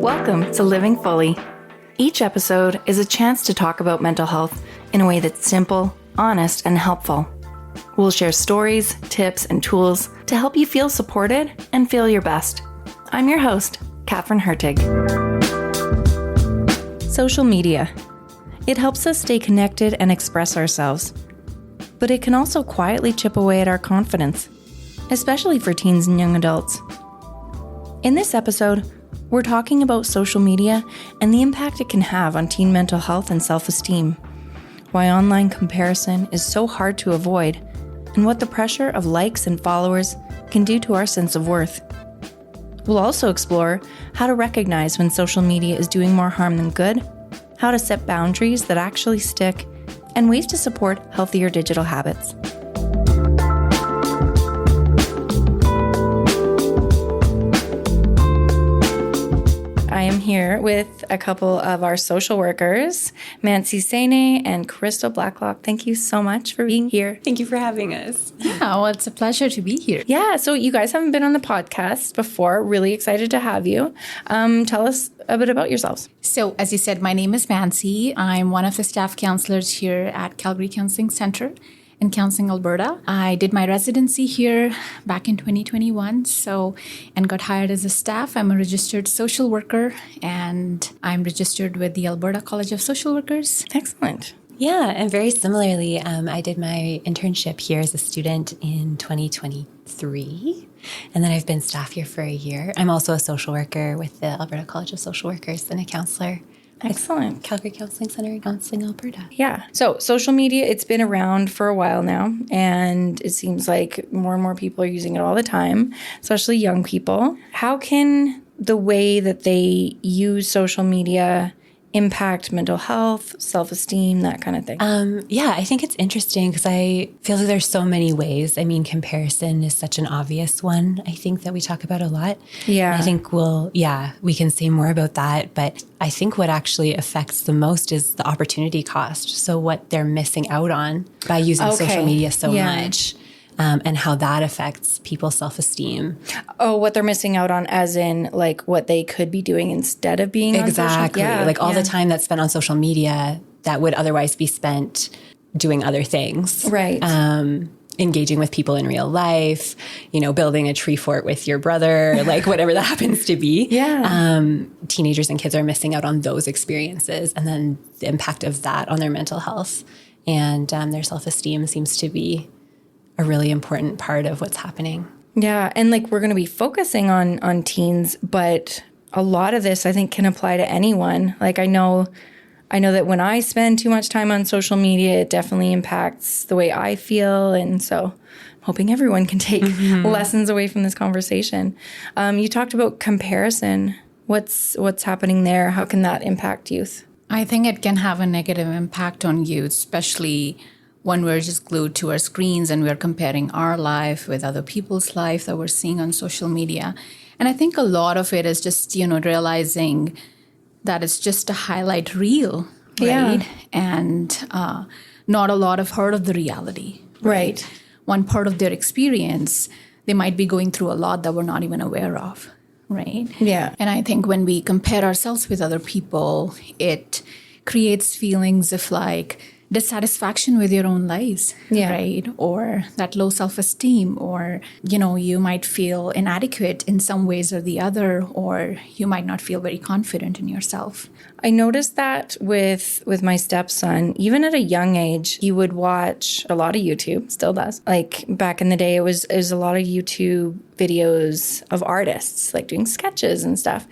Welcome to Living Fully. Each episode is a chance to talk about mental health in a way that's simple, honest, and helpful. We'll share stories, tips, and tools to help you feel supported and feel your best. I'm your host, Catherine Hertig. Social media. It helps us stay connected and express ourselves. But it can also quietly chip away at our confidence, especially for teens and young adults. In this episode, we're talking about social media and the impact it can have on teen mental health and self-esteem, why online comparison is so hard to avoid, and what the pressure of likes and followers can do to our sense of worth. We'll also explore how to recognize when social media is doing more harm than good, how to set boundaries that actually stick, and ways to support healthier digital habits. I am here with a couple of our social workers, Mancy Sene and Crystal Blacklock. Thank you so much for being here. Thank you for having us. Yeah, well, it's a pleasure to be here. Yeah, so you guys haven't been on the podcast before. Really excited to have you. Tell us a bit about yourselves. So, as you said, my name is Mancy. I'm one of the staff counselors here at Calgary Counseling Center in Counseling, Alberta. I did my residency here back in 2021, and got hired as a staff. I'm a registered social worker, and I'm registered with the Alberta College of Social Workers. Excellent. Yeah, and very similarly, I did my internship here as a student in 2023, and then I've been staff here for a year. I'm also a social worker with the Alberta College of Social Workers and a counselor. Excellent. Calgary Counseling Center in Counseling, Alberta. Yeah. So social media, it's been around for a while now, and it seems like more and more people are using it all the time, especially young people. How can the way that they use social media impact mental health, self-esteem, that kind of thing? Yeah, I think it's interesting because I feel like there's so many ways. I mean, comparison is such an obvious one, I think, that we talk about a lot. Yeah. And I think we can say more about that. But I think what actually affects the most is the opportunity cost. So what they're missing out on by using social media so much. And how that affects people's self-esteem. Oh, what they're missing out on as in like what they could be doing instead of being on social media. Like all the time that's spent on social media that would otherwise be spent doing other things. Right. Engaging with people in real life, building a tree fort with your brother, like whatever that happens to be. Yeah. Teenagers and kids are missing out on those experiences, and then the impact of that on their mental health and their self-esteem seems to be a really important part of what's happening. Yeah. And like we're going to be focusing on teens, but a lot of this I think can apply to anyone. Like I know that when I spend too much time on social media, it definitely impacts the way I feel. And so I'm hoping everyone can take lessons away from this conversation. You talked about comparison. What's happening there? How can that impact youth? I think it can have a negative impact on youth, especially when we're just glued to our screens and we're comparing our life with other people's life that we're seeing on social media. And I think a lot of it is just, realizing that it's just a highlight reel, right? Yeah. And not a lot of part of the reality. Right. One part of their experience, they might be going through a lot that we're not even aware of, right? Yeah. And I think when we compare ourselves with other people, it creates feelings of like dissatisfaction with your own lives, right? Or that low self-esteem, or, you might feel inadequate in some ways or the other, or you might not feel very confident in yourself. I noticed that with my stepson, even at a young age, he would watch a lot of YouTube, still does. Like back in the day, it was a lot of YouTube videos of artists, like doing sketches and stuff,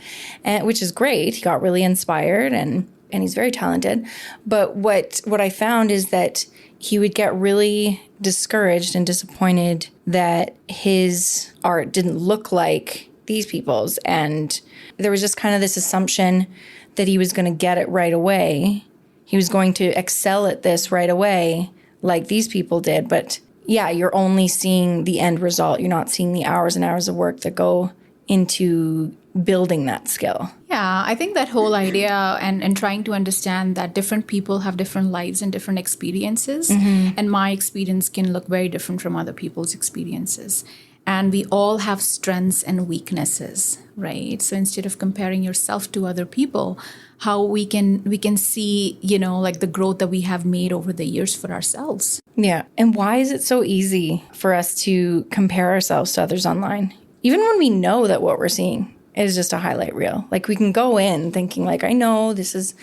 which is great. He got really inspired and he's very talented. But what I found is that he would get really discouraged and disappointed that his art didn't look like these people's. And there was just kind of this assumption that he was going to get it right away. He was going to excel at this right away like these people did. But yeah, you're only seeing the end result. You're not seeing the hours and hours of work that go into building that skill. Yeah, I think that whole idea and trying to understand that different people have different lives and different experiences, and my experience can look very different from other people's experiences. And we all have strengths and weaknesses, right? So instead of comparing yourself to other people, how we can see, like the growth that we have made over the years for ourselves. Yeah. And why is it so easy for us to compare ourselves to others online? Even when we know that what we're seeing is just a highlight reel. Like we can go in thinking like, I know this is,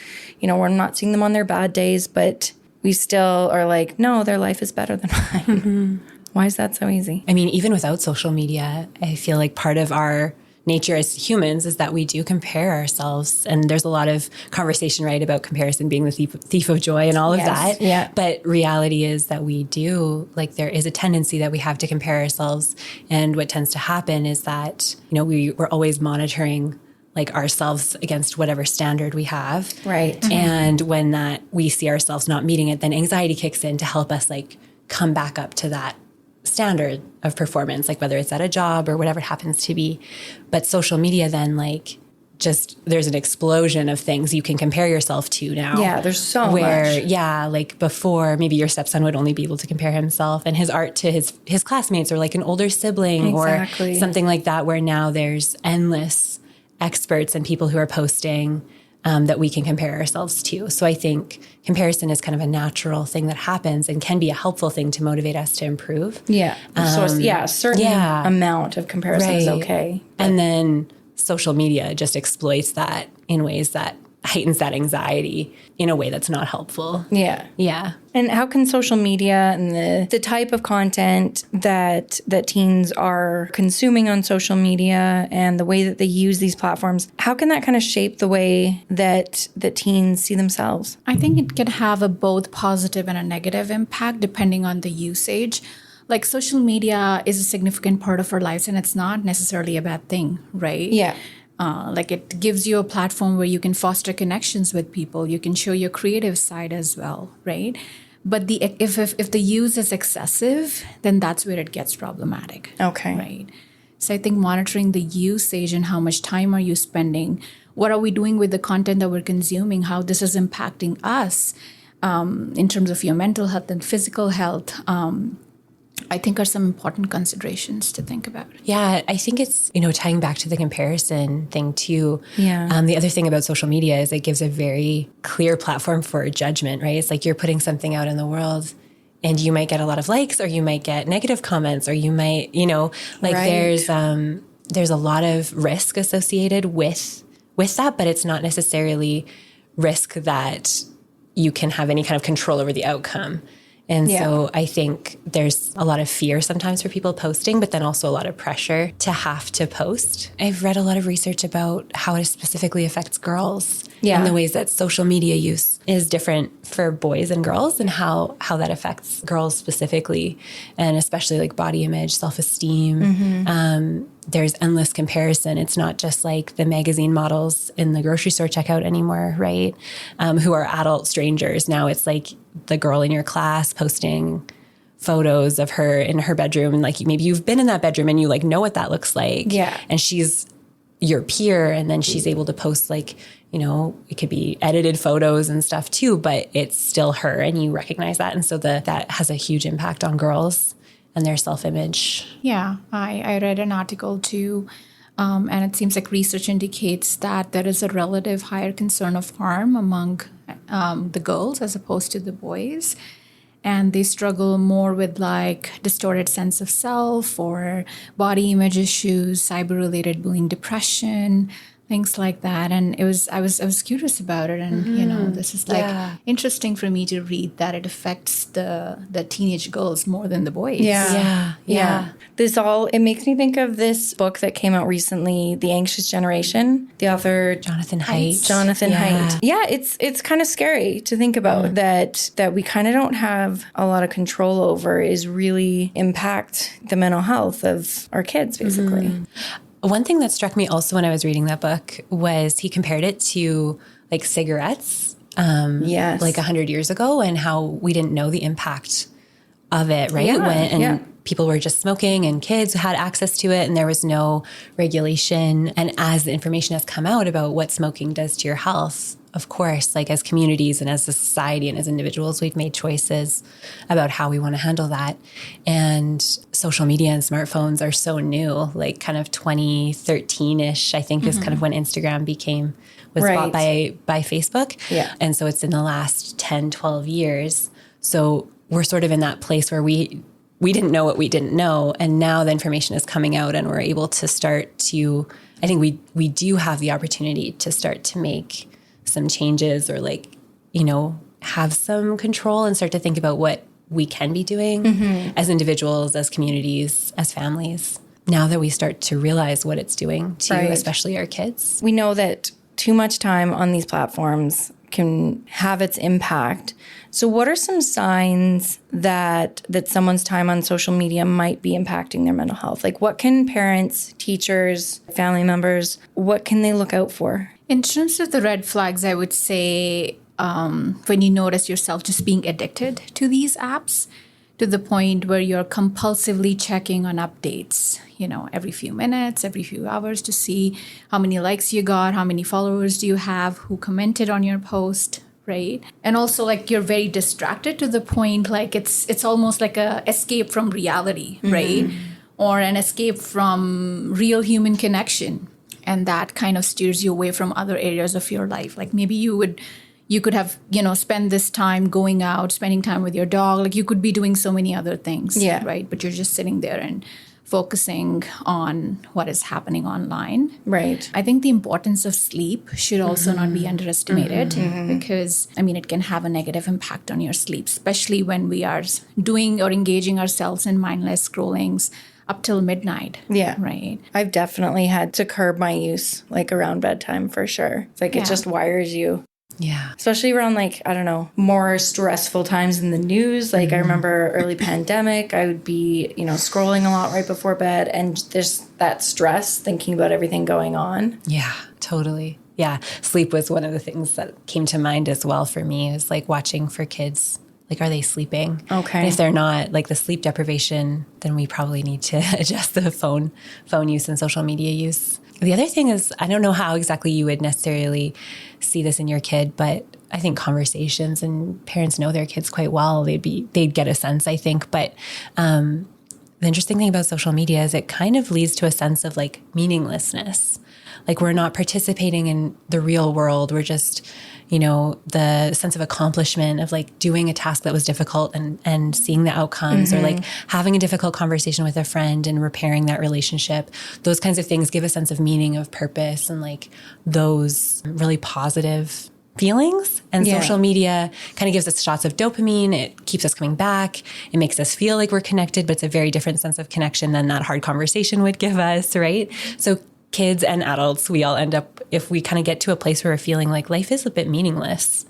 we're not seeing them on their bad days, but we still are like, no, their life is better than mine. Mm-hmm. Why is that so easy? I mean, even without social media, I feel like part of our nature as humans is that we do compare ourselves. And there's a lot of conversation, right, about comparison being the thief of joy and all of that. Yeah. But reality is that we do, like there is a tendency that we have to compare ourselves. And what tends to happen is that, we're always monitoring like ourselves against whatever standard we have. Right. Mm-hmm. And when that we see ourselves not meeting it, then anxiety kicks in to help us like come back up to that standard of performance, like whether it's at a job or whatever it happens to be. But social media then like just there's an explosion of things you can compare yourself to now. Yeah, there's so much. Yeah, like before maybe your stepson would only be able to compare himself and his art to his classmates or like an older sibling or something like that, where now there's endless experts and people who are posting that we can compare ourselves to. So I think comparison is kind of a natural thing that happens and can be a helpful thing to motivate us to improve. Yeah. A certain amount of comparison is okay. And then social media just exploits that in ways that heightens that anxiety in a way that's not helpful. Yeah. Yeah. And how can social media and the type of content that teens are consuming on social media and the way that they use these platforms, how can that kind of shape the way that teens see themselves? I think it can have a both positive and a negative impact depending on the usage. Like social media is a significant part of our lives and it's not necessarily a bad thing, right? Yeah. Like it gives you a platform where you can foster connections with people. You can show your creative side as well, right? But if the use is excessive, then that's where it gets problematic. Okay. Right. So I think monitoring the usage and how much time are you spending, what are we doing with the content that we're consuming, how this is impacting us in terms of your mental health and physical health, I think are some important considerations to think about. Yeah, I think it's, tying back to the comparison thing too. Yeah. The other thing about social media is it gives a very clear platform for judgment, right? It's like you're putting something out in the world and you might get a lot of likes or you might get negative comments or you might, there's a lot of risk associated with that, but it's not necessarily risk that you can have any kind of control over the outcome. And so I think there's a lot of fear sometimes for people posting, but then also a lot of pressure to have to post. I've read a lot of research about how it specifically affects girls and the ways that social media use is different for boys and girls and how that affects girls specifically, and especially like body image, self-esteem. Mm-hmm. There's endless comparison. It's not just like the magazine models in the grocery store checkout anymore, right? Who are adult strangers. Now it's like the girl in your class posting photos of her in her bedroom. And like maybe you've been in that bedroom and you like know what that looks like. Yeah. And she's your peer. And then she's able to post like, it could be edited photos and stuff too, but it's still her and you recognize that. And so that has a huge impact on girls and their self-image. Yeah, I read an article too, and it seems like research indicates that there is a relative higher concern of harm among the girls as opposed to the boys. And they struggle more with like distorted sense of self or body image issues, cyber-related bullying, depression, things like that. And I was curious about it. And, this is like interesting for me to read that it affects the teenage girls more than the boys. Yeah. It makes me think of this book that came out recently, The Anxious Generation, the author Jonathan Haidt. Haidt. Yeah, it's kind of scary to think about that we kind of don't have a lot of control over is really impact the mental health of our kids, basically. Mm-hmm. One thing that struck me also when I was reading that book was he compared it to like cigarettes, like 100 years ago, and how we didn't know the impact of it, right? people were just smoking and kids had access to it and there was no regulation. And as the information has come out about what smoking does to your health, of course, like as communities and as a society and as individuals, we've made choices about how we want to handle that. And social media and smartphones are so new, like kind of 2013-ish, I think is kind of when Instagram was bought by Facebook. Yeah. And so it's in the last 10, 12 years. So we're sort of in that place where we didn't know what we didn't know. And now the information is coming out and we're able to start to, I think we do have the opportunity to start to make some changes or like, you know, have some control and start to think about what we can be doing as individuals, as communities, as families. Now that we start to realize what it's doing to especially our kids. We know that too much time on these platforms can have its impact. So what are some signs that someone's time on social media might be impacting their mental health? Like what can parents, teachers, family members, what can they look out for? In terms of the red flags, I would say when you notice yourself just being addicted to these apps to the point where you're compulsively checking on updates, you know, every few minutes, every few hours to see how many likes you got, how many followers do you have, who commented on your post, right? And also like you're very distracted to the point like it's almost like a escape from reality, right? Or an escape from real human connection. And that kind of steers you away from other areas of your life. Like maybe you could have, you know, spend this time going out, spending time with your dog. Like you could be doing so many other things, right? But you're just sitting there and focusing on what is happening online. Right. I think the importance of sleep should also not be underestimated because, I mean, it can have a negative impact on your sleep, especially when we are doing or engaging ourselves in mindless scrollings up till midnight. Yeah. Right. I've definitely had to curb my use like around bedtime for sure. It's like it just wires you. Yeah. Especially around like, I don't know, more stressful times in the news. Like I remember early pandemic, I would be, you know, scrolling a lot right before bed and there's that stress thinking about everything going on. Yeah, totally. Yeah. Sleep was one of the things that came to mind as well for me is like watching for kids. Like, are they sleeping? Okay. And if they're not, like the sleep deprivation, then we probably need to adjust the phone use and social media use. The other thing is, I don't know how exactly you would necessarily see this in your kid, but I think conversations and parents know their kids quite well. They'd get a sense, I think. But the interesting thing about social media is it kind of leads to a sense of like meaninglessness. Like we're not participating in the real world. We're just, you know, the sense of accomplishment of like doing a task that was difficult and seeing the outcomes or like having a difficult conversation with a friend and repairing that relationship. Those kinds of things give a sense of meaning, of purpose, and like those really positive feelings. And social media kind of gives us shots of dopamine. It keeps us coming back. It makes us feel like we're connected, but it's a very different sense of connection than that hard conversation would give us, right? So kids and adults, we all end up, if we kind of get to a place where we're feeling like life is a bit meaningless,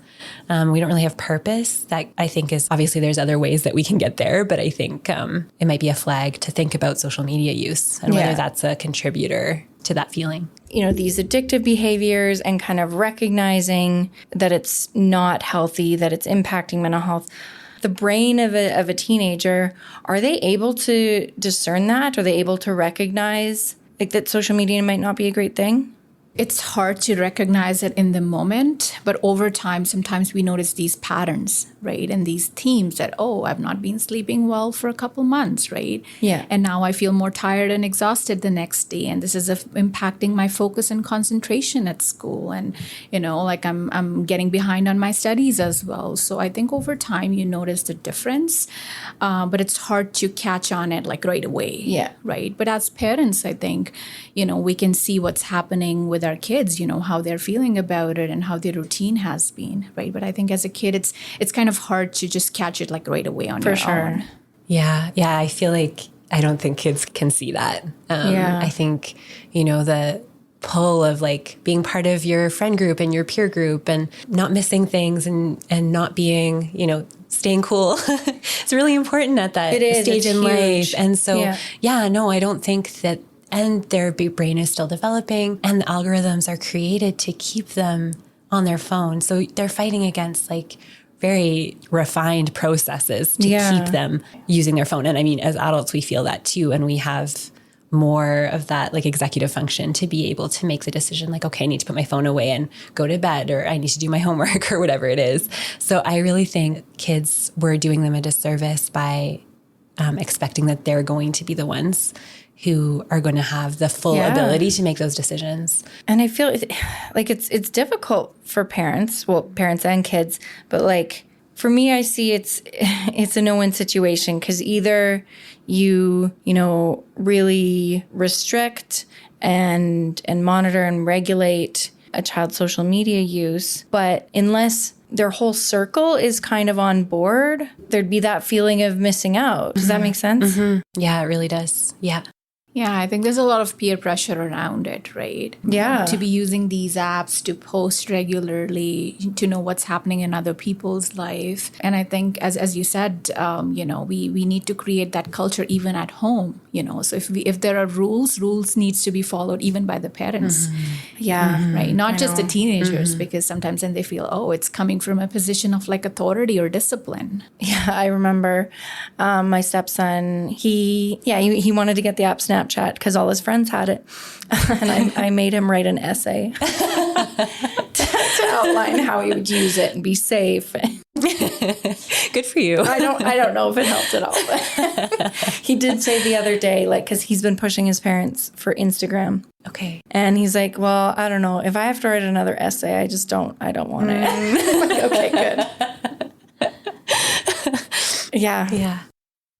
we don't really have purpose. That I think is, obviously there's other ways that we can get there, but I think it might be a flag to think about social media use and whether that's a contributor to that feeling. You know, these addictive behaviors and kind of recognizing that it's not healthy, that it's impacting mental health. The brain of a teenager, are they able to discern that? Are they able to recognize like that social media might not be a great thing? It's hard to recognize it in the moment, but over time, sometimes we notice these patterns, right? And these themes that, oh, I've not been sleeping well for a couple months, right? Yeah. And now I feel more tired and exhausted the next day. And this is impacting my focus and concentration at school. And, you know, like I'm getting behind on my studies as well. So I think over time you notice the difference, but it's hard to catch on it like right away. Yeah. Right. But as parents, I think, you know, we can see what's happening with our kids, you know, how they're feeling about it and how their routine has been, right? But I think as a kid, it's kind of hard to just catch it like right away on your own. Yeah. Yeah. I feel like I don't think kids can see that. I think, you know, the pull of like being part of your friend group and your peer group and not missing things and not being, you know, staying cool. It's really important at that stage in life. And so, I don't think that. And their brain is still developing and the algorithms are created to keep them on their phone. So they're fighting against like very refined processes to keep them using their phone. And I mean, as adults, we feel that too. And we have more of that like executive function to be able to make the decision like, okay, I need to put my phone away and go to bed, or I need to do my homework or whatever it is. So I really think kids, we're doing them a disservice by expecting that they're going to be the ones who are going to have the full ability to make those decisions. And I feel like it's difficult for parents and kids, but like for me, I see it's a no-win situation, because either you really restrict and monitor and regulate a child's social media use, but unless their whole circle is kind of on board, there'd be that feeling of missing out. Does that make sense? Yeah, it really does. Yeah. Yeah, I think there's a lot of peer pressure around it, right? Yeah. To be using these apps to post regularly, to know what's happening in other people's life. And I think, as you said, we need to create that culture even at home, So if there are rules needs to be followed even by the parents. Yeah. Right? Not just the teenagers, because sometimes then they feel, it's coming from a position of like authority or discipline. Yeah, I remember my stepson, he wanted to get the app Snapchat because all his friends had it. And I made him write an essay to outline how he would use it and be safe. Good for you. I don't know if it helped at all. But he did say the other day, like, because he's been pushing his parents for Instagram. Okay. And he's like, well, I don't know. If I have to write another essay, I don't want it. Like, okay, good. Yeah. Yeah.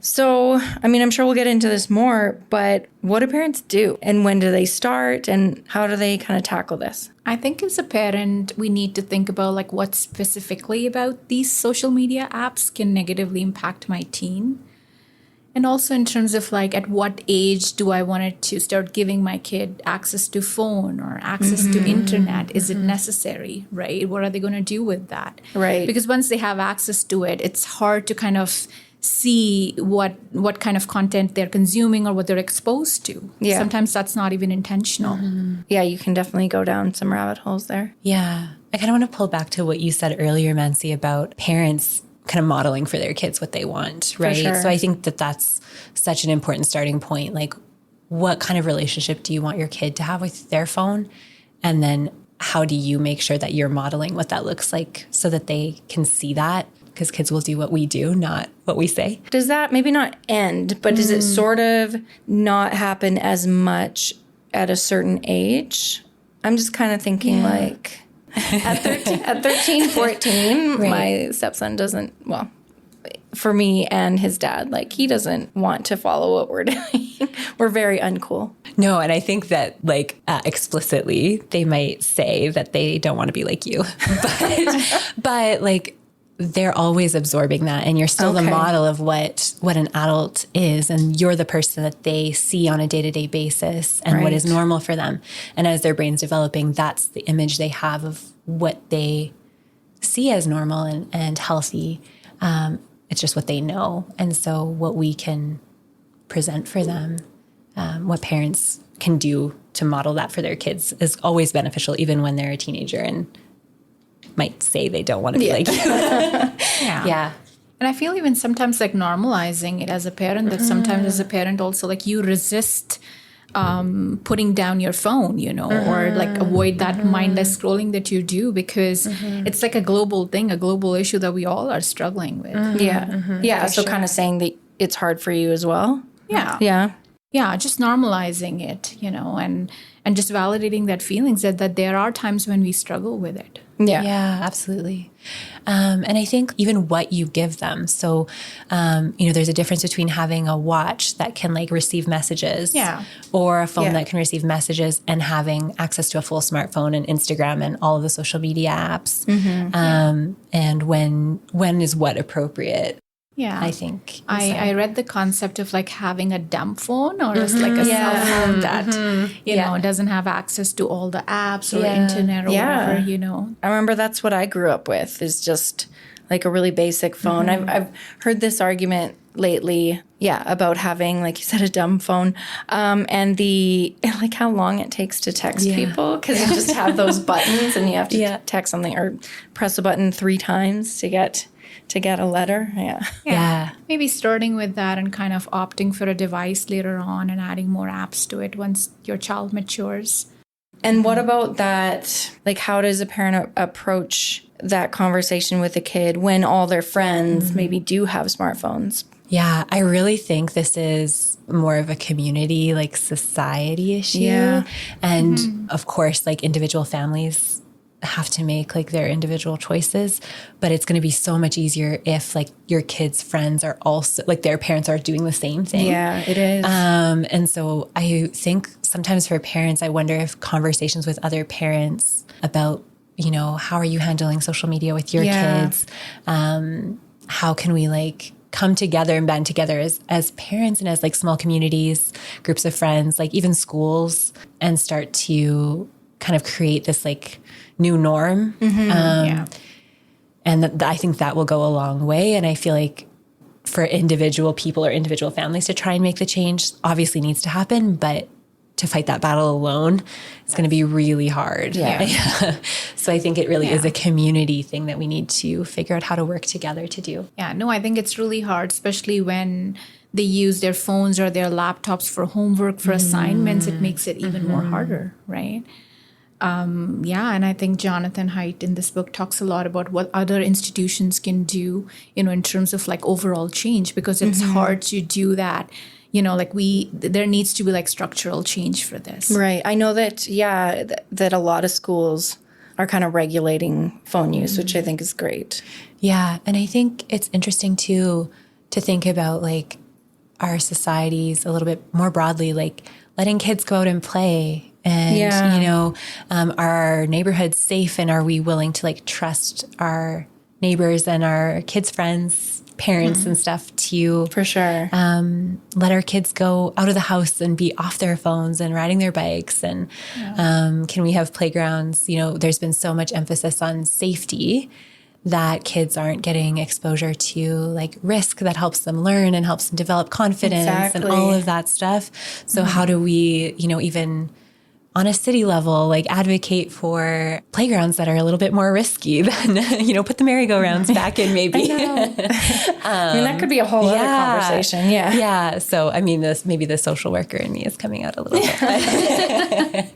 So, I mean, I'm sure we'll get into this more, but what do parents do? And when do they start? And how do they kind of tackle this? I think as a parent, we need to think about like what specifically about these social media apps can negatively impact my teen. And also in terms of like at what age do I want it to start giving my kid access to phone or access to internet? Is it necessary, right? What are they going to do with that? Right. Because once they have access to it, it's hard to kind of see what kind of content they're consuming or what they're exposed to. Yeah. Sometimes that's not even intentional. Yeah, you can definitely go down some rabbit holes there. Yeah. I kind of want to pull back to what you said earlier, Mansi, about parents kind of modeling for their kids what they want, right? sure. So I think that that's such an important starting point. Like, what kind of relationship do you want your kid to have with their phone? And then how do you make sure that you're modeling what that looks like so that they can see that? Because kids will do what we do, not what we say. Does that maybe not end, but does it sort of not happen as much at a certain age? I'm just kind of thinking like at 13, 14, Right. my stepson doesn't, well, for me and his dad, like he doesn't want to follow what we're doing. We're very uncool. No, and I think that like explicitly they might say that they don't want to be like you, but like they're always absorbing that, and you're still the model of what an adult is, and you're the person that they see on a day-to-day basis and what is normal for them. And as their brain's developing, that's the image they have of what they see as normal and healthy. It's just what they know. And so what we can present for them, what parents can do to model that for their kids is always beneficial, even when they're a teenager and might say they don't want to be like you. Yeah. And I feel even sometimes like normalizing it as a parent, that sometimes as a parent also like you resist putting down your phone, or like avoid that mindless scrolling that you do, because it's like a global thing, a global issue that we all are struggling with. Yeah. So kind of saying that it's hard for you as well. Yeah, just normalizing it, and just validating that feelings that there are times when we struggle with it. Yeah, absolutely. And I think even what you give them. So, there's a difference between having a watch that can like receive messages or a phone that can receive messages and having access to a full smartphone and Instagram and all of the social media apps. And when is what appropriate? Yeah, I think. I read the concept of like having a dumb phone or just like a cell phone that, doesn't have access to all the apps or internet or whatever, I remember that's what I grew up with, is just like a really basic phone. I've heard this argument lately, about having, like you said, a dumb phone, and like how long it takes to text people, because you just have those buttons and you have to text something or press a button 3 times to get a letter. Yeah. Maybe starting with that and kind of opting for a device later on and adding more apps to it once your child matures. And what about that? Like, how does a parent approach that conversation with a kid when all their friends maybe do have smartphones? Yeah, I really think this is more of a community, like society issue. Yeah. And of course, like individual families have to make like their individual choices, but it's going to be so much easier if like your kids' friends are also like their parents are doing the same thing. Yeah, it is. And so I think sometimes for parents, I wonder if conversations with other parents about, how are you handling social media with your kids? How can we like come together and band together as parents and as like small communities, groups of friends, like even schools, and start to kind of create this like new norm. And I think that will go a long way. And I feel like for individual people or individual families to try and make the change obviously needs to happen, but to fight that battle alone, it's going to be really hard. So I think it really is a community thing that we need to figure out how to work together to do. Yeah, no, I think it's really hard, especially when they use their phones or their laptops for homework, for assignments. It makes it even more harder, right? And I think Jonathan Haidt in this book talks a lot about what other institutions can do, in terms of like overall change, because it's hard to do that. There needs to be like structural change for this. Right. I know that, that a lot of schools are kind of regulating phone use, which I think is great. Yeah. And I think it's interesting too, to think about like our societies a little bit more broadly, like letting kids go out and play. And, are our neighborhoods safe, and are we willing to like trust our neighbors and our kids' friends, parents and stuff to for sure let our kids go out of the house and be off their phones and riding their bikes. And can we have playgrounds? There's been so much emphasis on safety that kids aren't getting exposure to like risk that helps them learn and helps them develop confidence and all of that stuff. So how do we, even on a city level, like advocate for playgrounds that are a little bit more risky than, put the merry-go-rounds back in maybe. That could be a whole other conversation. Yeah. Yeah. So, maybe the social worker in me is coming out a little bit.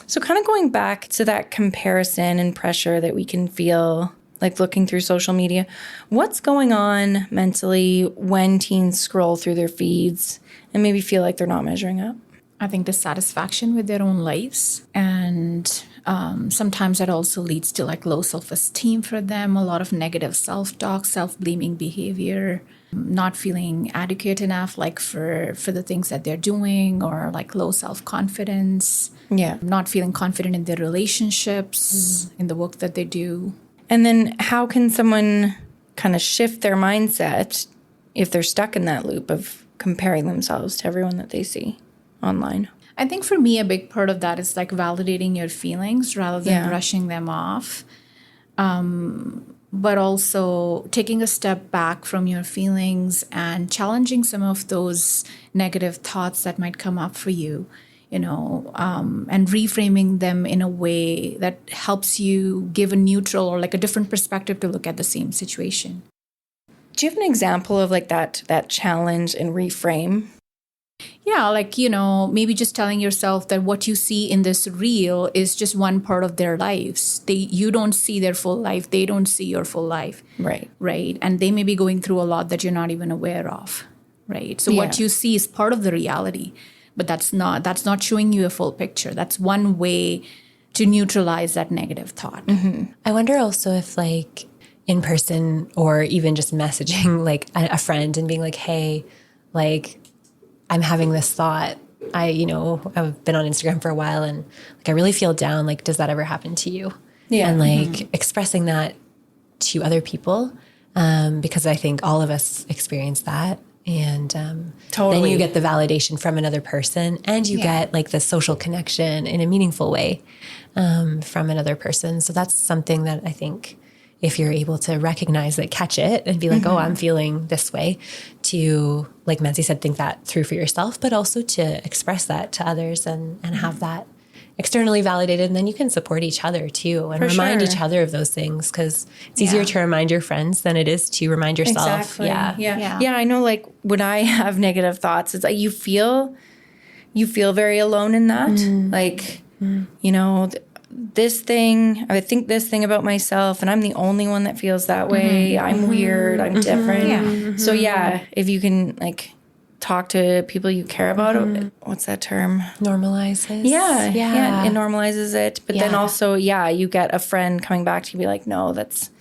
So kind of going back to that comparison and pressure that we can feel like looking through social media, what's going on mentally when teens scroll through their feeds and maybe feel like they're not measuring up? I think dissatisfaction with their own lives. And sometimes that also leads to like low self-esteem for them, a lot of negative self-talk, self-blaming behavior, not feeling adequate enough like for the things that they're doing, or like low self-confidence, not feeling confident in their relationships, in the work that they do. And then how can someone kind of shift their mindset if they're stuck in that loop of comparing themselves to everyone that they see online? I think for me, a big part of that is like validating your feelings rather than brushing them off. But also taking a step back from your feelings and challenging some of those negative thoughts that might come up for you, and reframing them in a way that helps you give a neutral or like a different perspective to look at the same situation. Do you have an example of like that challenge and reframe? Yeah, like, maybe just telling yourself that what you see in this reel is just one part of their lives. You don't see their full life. They don't see your full life. Right. Right. And they may be going through a lot that you're not even aware of. Right. So what you see is part of the reality, but that's not showing you a full picture. That's one way to neutralize that negative thought. Mm-hmm. I wonder also if like in person or even just messaging like a friend and being like, hey, like, I'm having this thought. I've been on Instagram for a while and like, I really feel down. Like, does that ever happen to you? Yeah. And like expressing that to other people, because I think all of us experience that. And totally. Then you get the validation from another person, and you get like the social connection in a meaningful way from another person. So that's something that I think if you're able to recognize it, catch it and be like, oh, I'm feeling this way, to, like Mancy said, think that through for yourself, but also to express that to others and have that externally validated. And then you can support each other too and remind each other of those things, because it's easier to remind your friends than it is to remind yourself. Exactly. Yeah. I know, like, when I have negative thoughts, it's like you feel very alone in that. Like, you know, this thing, I think this thing about myself, and I'm the only one that feels that way. I'm weird. I'm different. Yeah. So if you can, like, talk to people you care about, what's that term? Normalizes. Yeah. It normalizes it. But then also, you get a friend coming back to you and be like, no, it's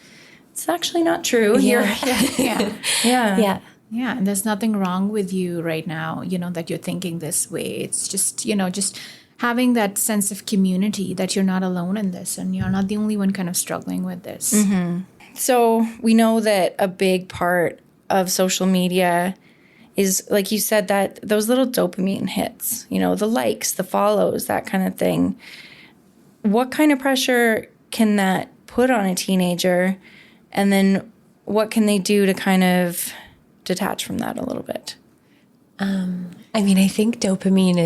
actually not true. Yeah. Yeah, and there's nothing wrong with you right now, you know, that you're thinking this way. It's just, you know, just having that sense of community, that you're not alone in this and you're not the only one kind of struggling with this. So we know that a big part of social media is, like you said, that those little dopamine hits, you know, the likes, the follows, that kind of thing. What kind of pressure can that put on a teenager? And then what can they do to kind of detach from that a little bit? I mean, I think dopamine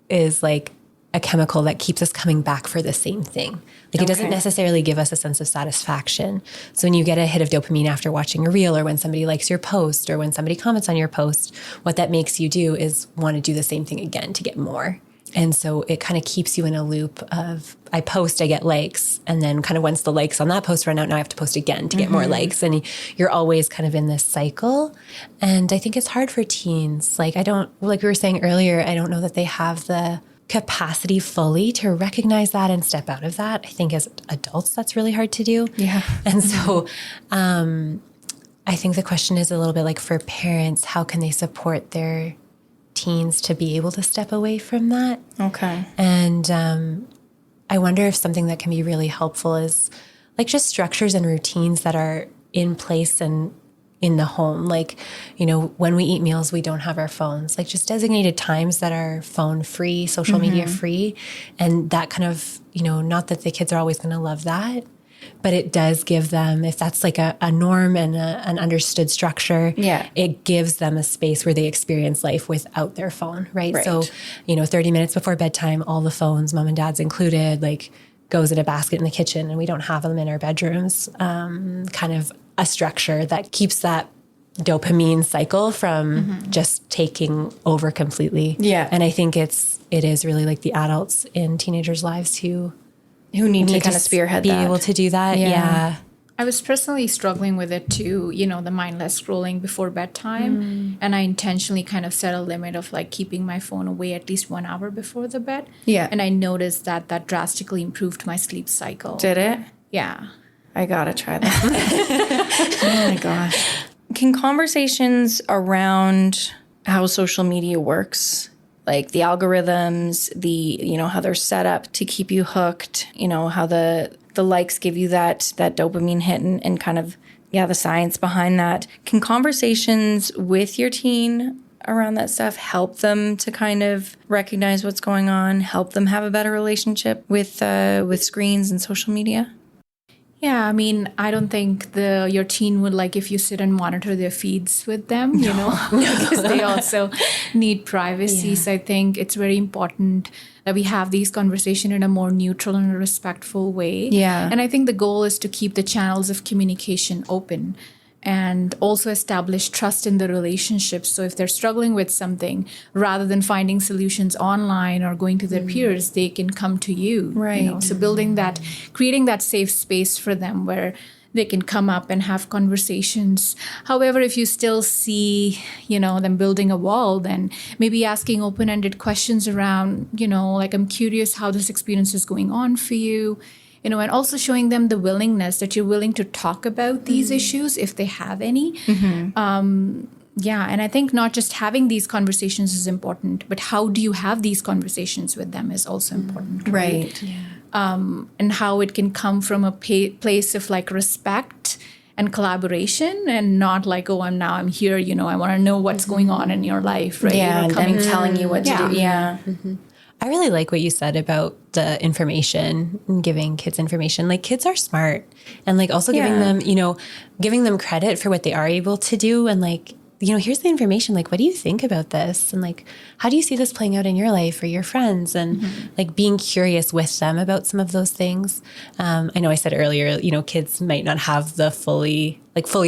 is like a chemical that keeps us coming back for the same thing. Like, it doesn't necessarily give us a sense of satisfaction. So when you get a hit of dopamine after watching a reel, or when somebody likes your post, or when somebody comments on your post, what that makes you do is want to do the same thing again to get more. And so it kind of keeps you in a loop of, I post, I get likes. And then kind of once the likes on that post run out, now I have to post again to get more likes. And you're always kind of in this cycle. And I think it's hard for teens. Like, like we were saying earlier, I don't know that they have the capacity fully to recognize that and step out of that. I think as adults, that's really hard to do. Yeah. And so I think the question is a little bit like, for parents, how can they support their teens to be able to step away from that? Okay. And I wonder if something that can be really helpful is like just structures and routines that are in place and in the home. Like, you know, when we eat meals, we don't have our phones, like just designated times that are phone free, social media free. And that kind of, you know, not that the kids are always going to love that, but it does give them, if that's like a norm and an understood structure, it gives them a space where they experience life without their phone, right? So, you know, 30 minutes before bedtime, all the phones, mom and dad's included, like goes in a basket in the kitchen, and we don't have them in our bedrooms. Kind of a structure that keeps that dopamine cycle from just taking over completely. Yeah. And I think it is really like the adults in teenagers' lives who need to kind of spearhead that. Be able to do that. Yeah. I was personally struggling with it too, you know, the mindless scrolling before bedtime. And I intentionally kind of set a limit of like keeping my phone away at least 1 hour before the bed. Yeah. And I noticed that drastically improved my sleep cycle. Did it? Yeah. I gotta try that. Oh my gosh. Can conversations around how social media works, like the algorithms, you know, how they're set up to keep you hooked, you know, how the likes give you that dopamine hit and kind of, the science behind that. Can conversations with your teen around that stuff help them to kind of recognize what's going on, help them have a better relationship with screens and social media? Yeah, I mean, I don't think your teen would like if you sit and monitor their feeds with them, you know, because they also need privacy. Yeah. So I think it's very important that we have these conversations in a more neutral and respectful way. Yeah. And I think the goal is to keep the channels of communication open and also establish trust in the relationship. So if they're struggling with something, rather than finding solutions online or going to their peers, they can come to you. Right. You know? So creating that safe space for them where they can come up and have conversations. However, if you still see, you know, them building a wall, then maybe asking open-ended questions around, you know, like, I'm curious how this experience is going on for you. You know, and also showing them the willingness that you're willing to talk about these issues if they have any. And I think not just having these conversations is important, but how do you have these conversations with them is also important. Right. Yeah. And how it can come from a place of like respect and collaboration, and not like, oh, I'm here, you know, I want to know what's going on in your life, right? Yeah, and them telling you what to do. Yeah. I really like what you said about the information and giving kids information. Like, kids are smart, and like also giving them, giving them credit for what they are able to do. And like, here's the information. Like, what do you think about this? And like, how do you see this playing out in your life or your friends? And like being curious with them about some of those things. I know I said earlier, kids might not have the fully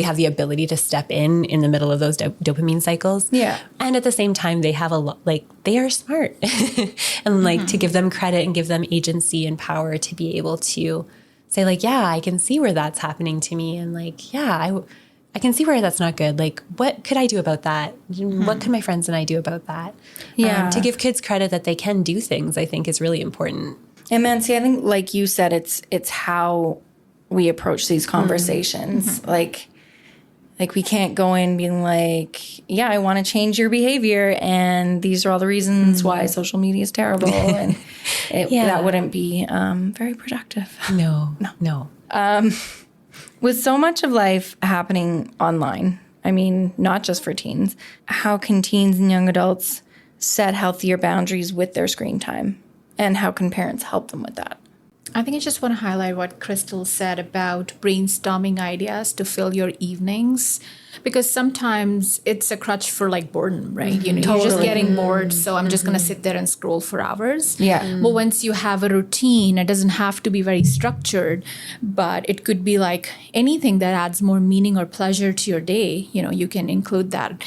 have the ability to step in the middle of those dopamine cycles. Yeah. And at the same time, they have they are smart and like to give them credit and give them agency and power to be able to say like, yeah, I can see where that's happening to me. And like, yeah, I can see where that's not good. Like, what could I do about that? What could my friends and I do about that? Yeah. To give kids credit that they can do things, I think is really important. And Mancy, I think like you said, it's how we approach these conversations. Like we can't go in being like, yeah, I want to change your behavior, and these are all the reasons why social media is terrible. And that wouldn't be very productive. No. With so much of life happening online, I mean, not just for teens, how can teens and young adults set healthier boundaries with their screen time? And how can parents help them with that? I think I just want to highlight what Crystal said about brainstorming ideas to fill your evenings, because sometimes it's a crutch for like boredom, right? You're just getting bored, so I'm just going to sit there and scroll for hours. Yeah. But once you have a routine, it doesn't have to be very structured, but it could be like anything that adds more meaning or pleasure to your day. You can include that.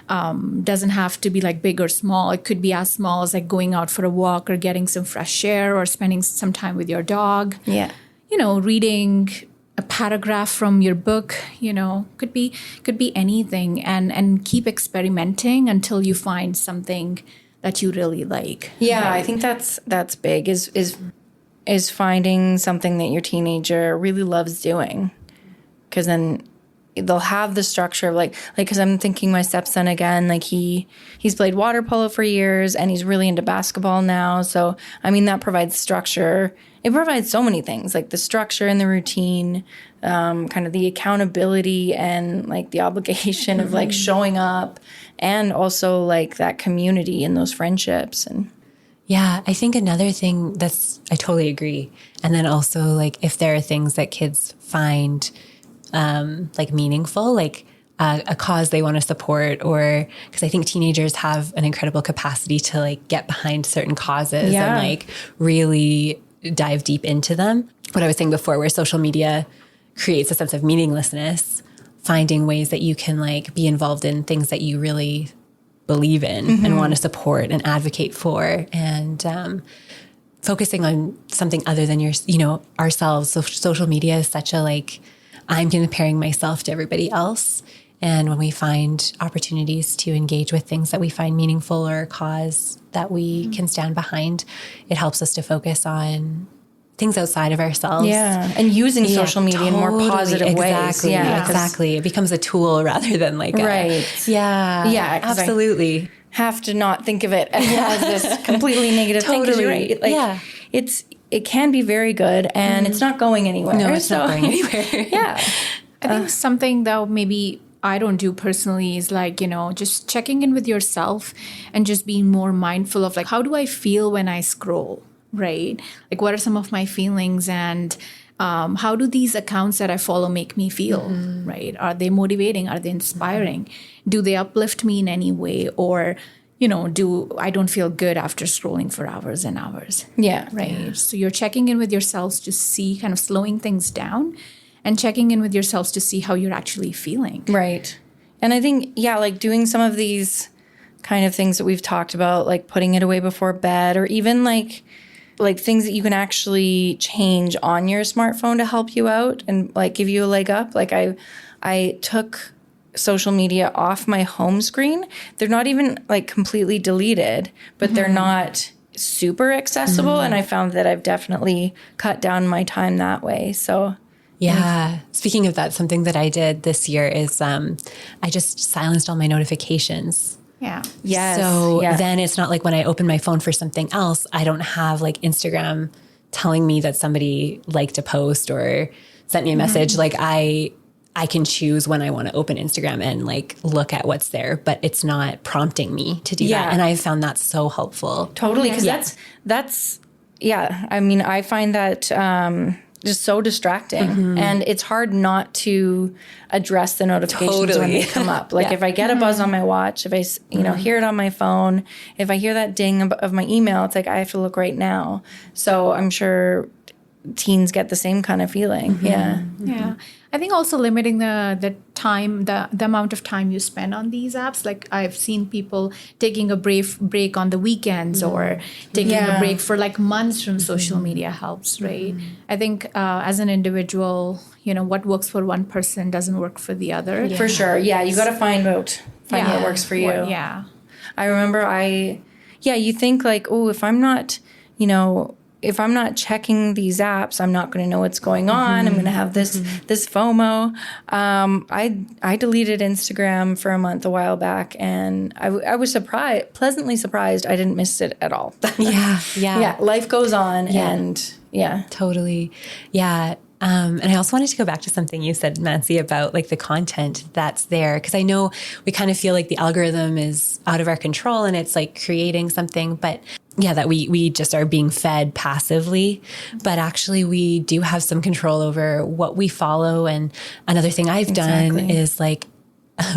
Doesn't have to be like big or small. It could be as small as like going out for a walk or getting some fresh air or spending some time with your dog. Yeah. Reading a paragraph from your book, could be anything, and keep experimenting until you find something that you really like. Yeah, right? I think that's big is finding something that your teenager really loves doing. 'Cause then they'll have the structure of like, cause I'm thinking my stepson again, like he's played water polo for years and he's really into basketball now. So, I mean, that provides structure. It provides so many things, like the structure and the routine, kind of the accountability and like the obligation of like showing up, and also like that community and those friendships. And yeah, I think another thing I totally agree. And then also like if there are things that kids find like meaningful, like a cause they want to support, or because I think teenagers have an incredible capacity to like get behind certain causes and like really dive deep into them. What I was saying before, where social media creates a sense of meaninglessness, finding ways that you can like be involved in things that you really believe in and want to support and advocate for, and focusing on something other than ourselves. So social media is such a like, I'm comparing myself to everybody else. And when we find opportunities to engage with things that we find meaningful or a cause that we can stand behind, it helps us to focus on things outside of ourselves. Yeah. And using social media in more positive ways. Yeah, exactly. It becomes a tool rather than like Yeah. Yeah. Absolutely. Have to not think of it as this completely negative thing. 'Cause you're right. Like, it can be very good, and it's not going anywhere. No, it's not going anywhere. Yeah. I think something that maybe I don't do personally is like, just checking in with yourself and just being more mindful of like, how do I feel when I scroll, right? Like, what are some of my feelings, and how do these accounts that I follow make me feel, right? Are they motivating? Are they inspiring? Do they uplift me in any way? Or I don't feel good after scrolling for hours and hours. Yeah. Right. Yeah. So you're checking in with yourselves to see, kind of slowing things down and checking in with yourselves to see how you're actually feeling. Right. And I think, like doing some of these kind of things that we've talked about, like putting it away before bed, or even like things that you can actually change on your smartphone to help you out and like give you a leg up. Like I took social media off my home screen. They're not even like completely deleted, but they're not super accessible. And I found that I've definitely cut down my time that way. So yeah. Speaking of that, something that I did this year is I just silenced all my notifications. Yeah. Yes. So then it's not like when I open my phone for something else, I don't have like Instagram telling me that somebody liked a post or sent me a message. Like I I can choose when I want to open Instagram and like look at what's there, but it's not prompting me to do that. And I found that so helpful. Totally. Because that's, I mean, I find that just so distracting, and it's hard not to address the notifications when they come up. Like if I get a buzz on my watch, if I, hear it on my phone, if I hear that ding of my email, it's like, I have to look right now. So I'm sure teens get the same kind of feeling. Yeah. I think also limiting the time, the amount of time you spend on these apps. Like I've seen people taking a break on the weekends or taking a break for like months from social media helps, right? I think as an individual, what works for one person doesn't work for the other. For sure. Yeah, you got to find what works for you. I remember you think like, oh, if I'm not, if I'm not checking these apps, I'm not going to know what's going on. I'm going to have this FOMO. I deleted Instagram for a month a while back, and I was pleasantly surprised I didn't miss it at all. Yeah. Life goes on, and Totally. Yeah. And I also wanted to go back to something you said, Nancy, about like the content that's there. Because I know we kind of feel like the algorithm is out of our control and it's like creating something, but that we just are being fed passively. But actually we do have some control over what we follow. And another thing I've done is like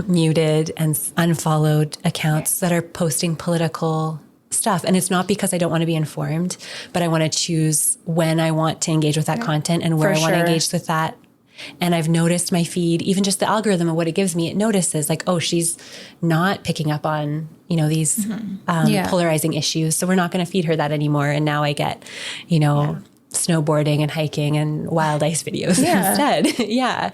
muted and unfollowed accounts that are posting political stuff. And it's not because I don't want to be informed, but I want to choose when I want to engage with that content and where I want to engage with that. And I've noticed my feed, even just the algorithm of what it gives me, it notices like, oh, she's not picking up on, these polarizing issues. So we're not going to feed her that anymore. And now I get, snowboarding and hiking and wild ice videos instead. Yeah.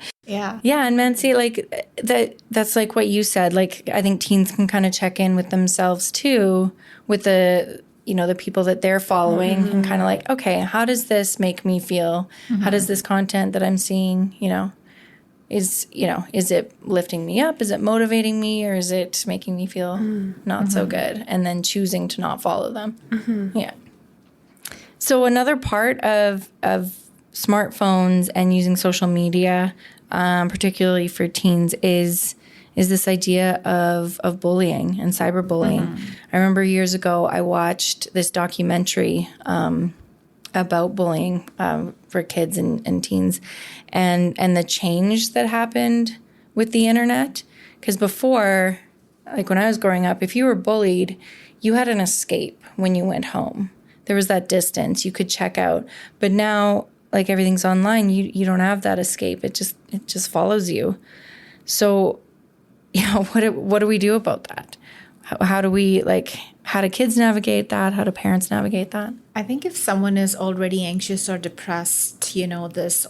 And Nancy, like that's like what you said. Like I think teens can kind of check in with themselves too, with the the people that they're following, and kind of like, okay, how does this make me feel? How does this content that I'm seeing, is it lifting me up? Is it motivating me, or is it making me feel not so good? And then choosing to not follow them. Yeah. So another part of smartphones and using social media, particularly for teens, is this idea of bullying and cyberbullying. I remember years ago I watched this documentary about bullying for kids and teens, and the change that happened with the internet. Because before, like when I was growing up, if you were bullied, you had an escape when you went home. There was that distance you could check out. But now, like everything's online, you don't have that escape. It just follows you. So, what do we do about that? How do kids navigate that? How do parents navigate that? I think if someone is already anxious or depressed,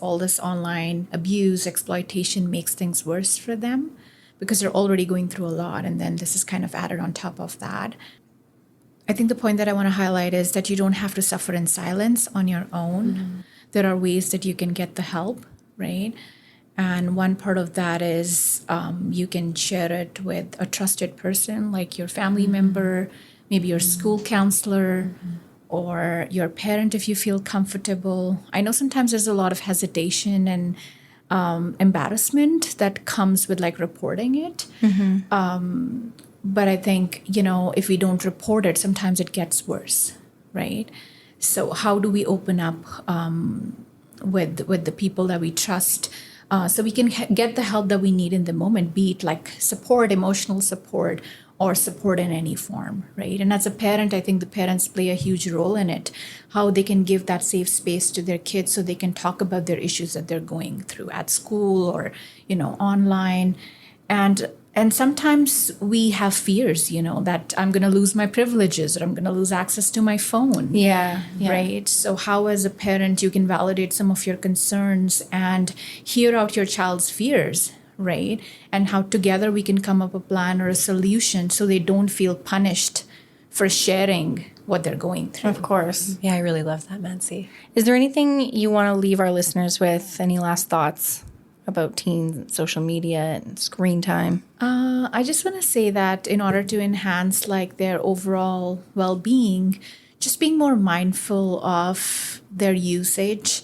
all this online abuse, exploitation makes things worse for them because they're already going through a lot. And then this is kind of added on top of that. I think the point that I want to highlight is that you don't have to suffer in silence on your own. There are ways that you can get the help, right? And one part of that is you can share it with a trusted person, like your family member, maybe your school counselor, or your parent if you feel comfortable. I know sometimes there's a lot of hesitation and embarrassment that comes with like reporting it. But I think, if we don't report it, sometimes it gets worse, right? So how do we open up with the people that we trust so we can get the help that we need in the moment, be it like support, emotional support, or support in any form, right? And as a parent, I think the parents play a huge role in it, how they can give that safe space to their kids so they can talk about their issues that they're going through at school or, online. And sometimes we have fears, that I'm going to lose my privileges or I'm going to lose access to my phone. Yeah. Right? So how, as a parent, you can validate some of your concerns and hear out your child's fears, right? And how together we can come up with a plan or a solution so they don't feel punished for sharing what they're going through. Of course. Yeah, I really love that, Nancy. Is there anything you want to leave our listeners with? Any last thoughts about teens, social media, and screen time? I just want to say that in order to enhance like their overall well-being, just being more mindful of their usage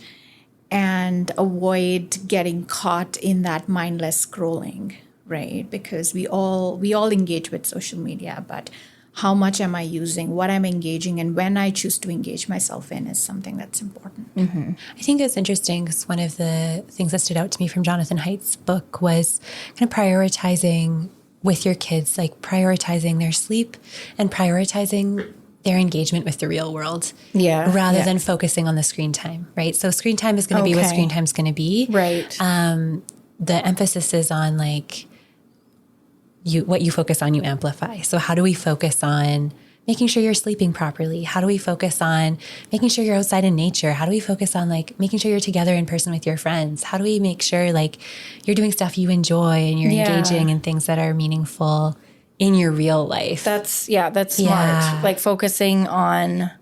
and avoid getting caught in that mindless scrolling, right? Because we all engage with social media, but how much am I using, what I'm engaging, and when I choose to engage myself in is something that's important. Mm-hmm. I think it's interesting because one of the things that stood out to me from Jonathan Haidt's book was kind of prioritizing with your kids, like prioritizing their sleep and prioritizing their engagement with the real world. Yeah. Rather than focusing on the screen time, right? So screen time is going to be what screen time is going to be. Right. The emphasis is on like, what you focus on, you amplify. So how do we focus on making sure you're sleeping properly? How do we focus on making sure you're outside in nature? How do we focus on like making sure you're together in person with your friends? How do we make sure like you're doing stuff you enjoy and you're engaging in things that are meaningful in your real life? That's smart. Like focusing on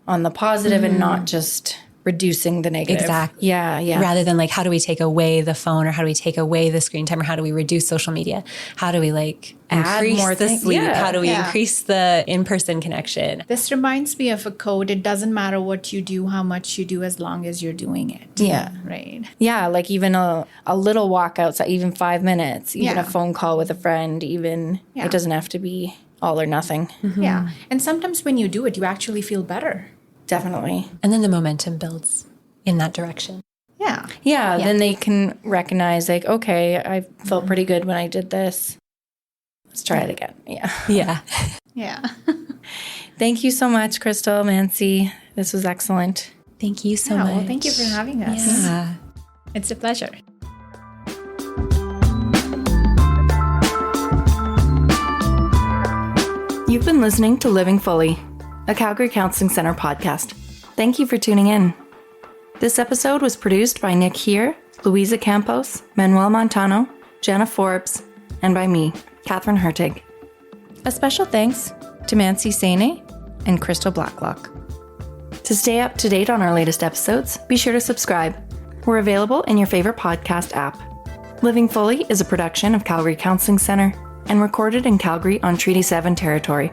the positive and not just reducing the negative. Exactly. Yeah. Rather than like, how do we take away the phone, or how do we take away the screen time, or how do we reduce social media? How do we like increase more the sleep? Yeah. How do we increase the in-person connection? This reminds me of a quote. It doesn't matter what you do, how much you do, as long as you're doing it. Yeah. Right. Yeah. Like even a little walk outside, even 5 minutes, even a phone call with a friend, even it doesn't have to be all or nothing. Mm-hmm. Yeah. And sometimes when you do it, you actually feel better. Definitely. And then the momentum builds in that direction. Yeah. Yeah. Then they can recognize like, okay, I felt pretty good when I did this. Let's try it again. Yeah. Yeah. Yeah. Thank you so much, Crystal, Mancy. This was excellent. Thank you so much. Well, thank you for having us. Yeah. It's a pleasure. You've been listening to Living Fully, a Calgary Counseling Center podcast. Thank you for tuning in. This episode was produced by Nick Here, Louisa Campos, Manuel Montano, Jenna Forbes, and by me, Catherine Hertig. A special thanks to Mancy Sene and Crystal Blacklock. To stay up to date on our latest episodes, be sure to subscribe. We're available in your favorite podcast app. Living Fully is a production of Calgary Counseling Center and recorded in Calgary on Treaty 7 territory.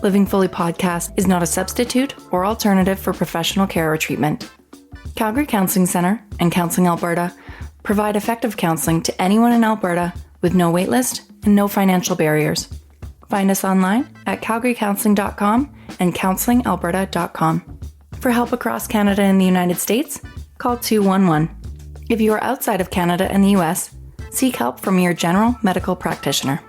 Living Fully podcast is not a substitute or alternative for professional care or treatment. Calgary Counseling Center and Counseling Alberta provide effective counseling to anyone in Alberta with no waitlist and no financial barriers. Find us online at calgarycounseling.com and counselingalberta.com. For help across Canada and the United States, call 211. If you are outside of Canada and the US, seek help from your general medical practitioner.